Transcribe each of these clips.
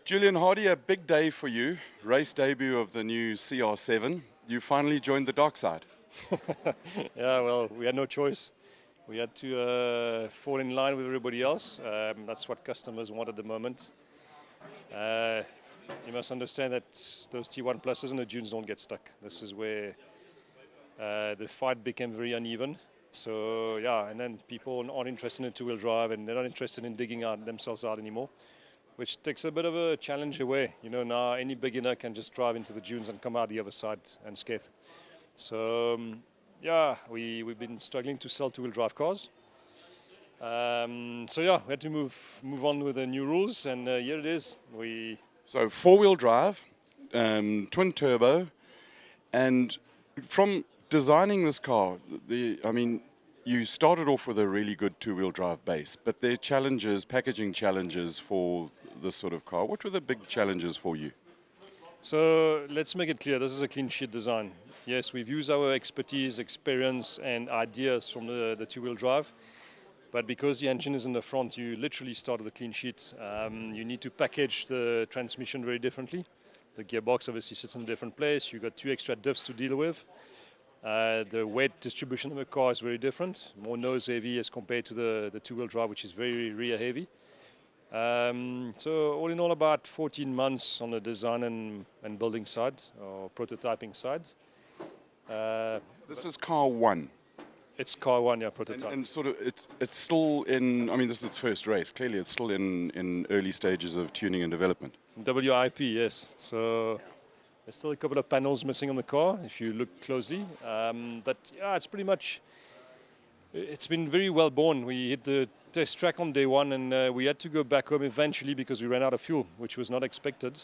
Julien Hardy, a big day for you. Race debut of the new CR7. You finally joined the dark side. Yeah, well, we had no choice. We had to fall in line with everybody else. That's what customers want at the moment. You must understand that those T1 pluses and the dunes don't get stuck. This is where the fight became very uneven. So yeah, and then people aren't interested in two-wheel drive and they're not interested in digging themselves out anymore, which takes a bit of a challenge away. You know, now any beginner can just drive into the dunes and come out the other side unscathed. So yeah, we've been struggling to sell two-wheel drive cars. So yeah, we had to move on with the new rules, and here it is. So four-wheel drive, twin turbo, and from designing this car, you started off with a really good two-wheel drive base, but there are challenges, packaging challenges for this sort of car. What were the big challenges for you? So let's make it clear, this is a clean sheet design. Yes, we've used our expertise, experience, and ideas from the two-wheel drive. But because the engine is in the front, you literally start with a clean sheet. You need to package the transmission very differently. The gearbox obviously sits in a different place. You've got two extra diffs to deal with. The weight distribution of the car is very different, more nose heavy as compared to the two-wheel drive, which is very rear heavy. So all in all, about 14 months on the design and building side, or prototyping side. This is car one. It's car one, yeah, prototype. And sort of, it's still in, this is its first race. Clearly, it's still in early stages of tuning and development. WIP, yes. So there's still a couple of panels missing on the car, if you look closely. But yeah, it's pretty much, it's been very well born. We hit the test track on day one, and we had to go back home eventually because we ran out of fuel, which was not expected.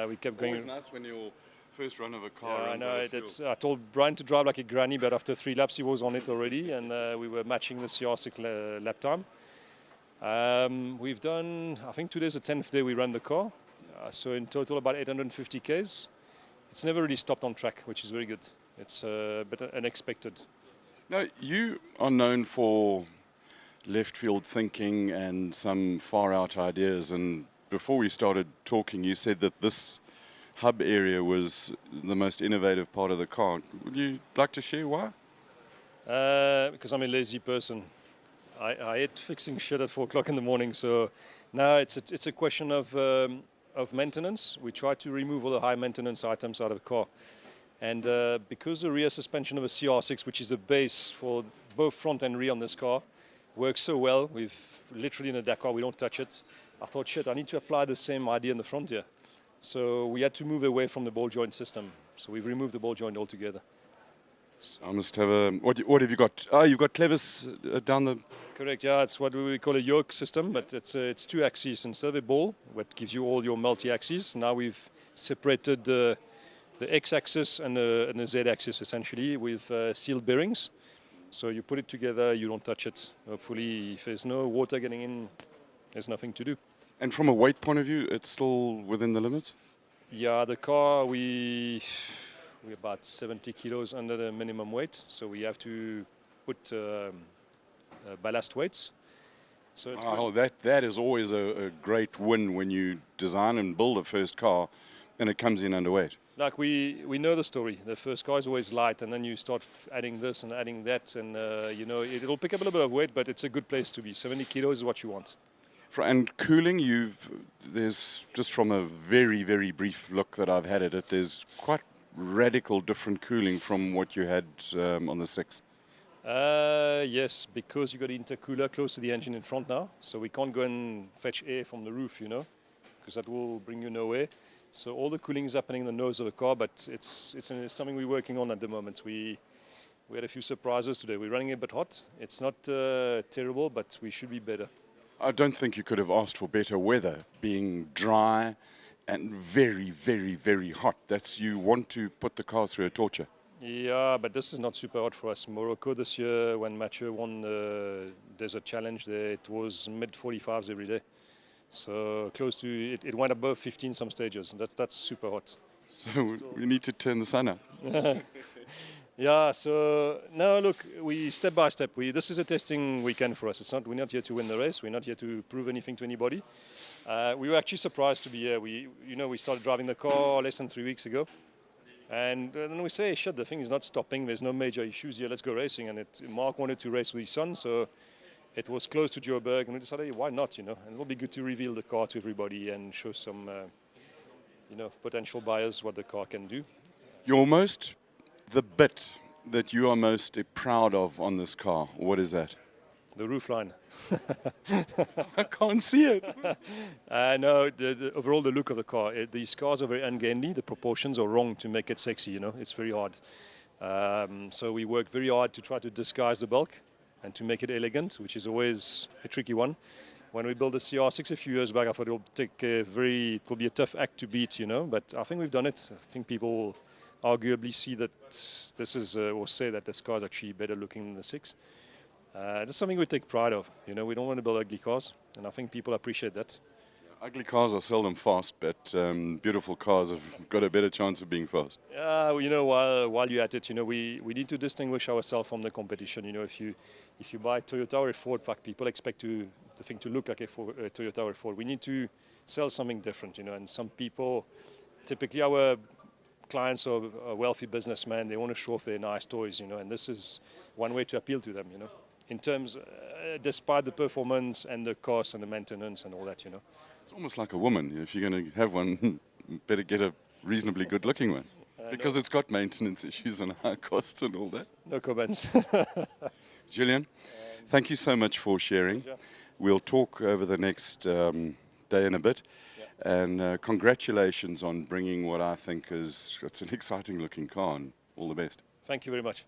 We kept going. Always nice when your first run of a car. Yeah, I know. I told Brian to drive like a granny, but after 3 laps he was on it already, and we were matching the CR6 lap time. We've done, I think today's the 10th day we ran the car, so in total about 850 Ks. It's never really stopped on track, which is very good. It's a bit unexpected. Now, you are known for left field thinking and some far out ideas, and before we started talking you said that this hub area was the most innovative part of the car. Would you like to share why? Because I'm a lazy person. I hate fixing shit at 4 o'clock in the morning, so now it's a question of maintenance. We try to remove all the high maintenance items out of the car. And because the rear suspension of a CR6, which is a base for both front and rear on this car, works so well, we've literally in a Dakar, we don't touch it. I thought, shit, I need to apply the same idea in the front here. So we had to move away from the ball joint system. So we've removed the ball joint altogether. I must have a, what have you got? Oh, you've got clevis down the... Correct, yeah, it's what we call a yoke system, but it's 2 axes instead of a ball, what gives you all your multi-axes. Now we've separated the X-axis and the Z-axis essentially with sealed bearings. So you put it together, you don't touch it. Hopefully, if there's no water getting in, there's nothing to do. And from a weight point of view, it's still within the limits? Yeah, the car, we're about 70 kilos under the minimum weight, so we have to put ballast weights. So it's that is always a great win when you design and build a first car and it comes in underweight. Like we know the story. The first car is always light, and then you start adding this and adding that, and it'll pick up a little bit of weight, but it's a good place to be. 70 kilos is what you want. And cooling, there's just from a very, very brief look that I've had at it, there's quite radical different cooling from what you had on the 6. Yes, because you've got an intercooler close to the engine in front now, so we can't go and fetch air from the roof, because that will bring you nowhere. So all the cooling is happening in the nose of the car, but it's something we're working on at the moment. We had a few surprises today. We're running a bit hot. It's not terrible, but we should be better. I don't think you could have asked for better weather, being dry and very, very, very hot. You want to put the car through a torture. Yeah, but this is not super hot for us. Morocco this year, when Mathieu won the Desert Challenge, it was mid-45s every day. So close to, it went above 15 some stages, and that's super hot. So we need to turn the sun up. Yeah, so no, look, we step by step. This is a testing weekend for us. We're not here to win the race. We're not here to prove anything to anybody. We were actually surprised to be here. We started driving the car less than 3 weeks ago, and then we say, shit, the thing is not stopping. There's no major issues here. Let's go racing. And Mark wanted to race with his son, so it was close to Joburg, and we decided, hey, why not? And it'll be good to reveal the car to everybody and show some, potential buyers what the car can do. The bit that you are most proud of on this car, what is that? The roofline. I can't see it. No, overall the look of the car. These cars are very ungainly. The proportions are wrong to make it sexy. It's very hard. So we work very hard to try to disguise the bulk and to make it elegant, which is always a tricky one. When we built the CR6 a few years back, I thought it'll be a tough act to beat, But I think we've done it. I think people arguably see that this is, or say that this car is actually better looking than the 6. That's something we take pride of. We don't want to build ugly cars, and I think people appreciate that. Ugly cars are seldom fast, but beautiful cars have got a better chance of being fast. While you're at it, we need to distinguish ourselves from the competition. If you buy Toyota or a Ford, people expect the thing to look like a Toyota or a Ford. We need to sell something different, and some people, typically our clients are wealthy businessmen. They want to show off their nice toys, and this is one way to appeal to them, in terms, despite the performance and the cost and the maintenance and all that, It's almost like a woman. If you're going to have one, better get a reasonably good-looking one, because it's got maintenance issues and high costs and all that. No comments. Julien, thank you so much for sharing. Pleasure. We'll talk over the next day and a bit. And congratulations on bringing what I think it's an exciting looking car, and all the best. Thank you very much.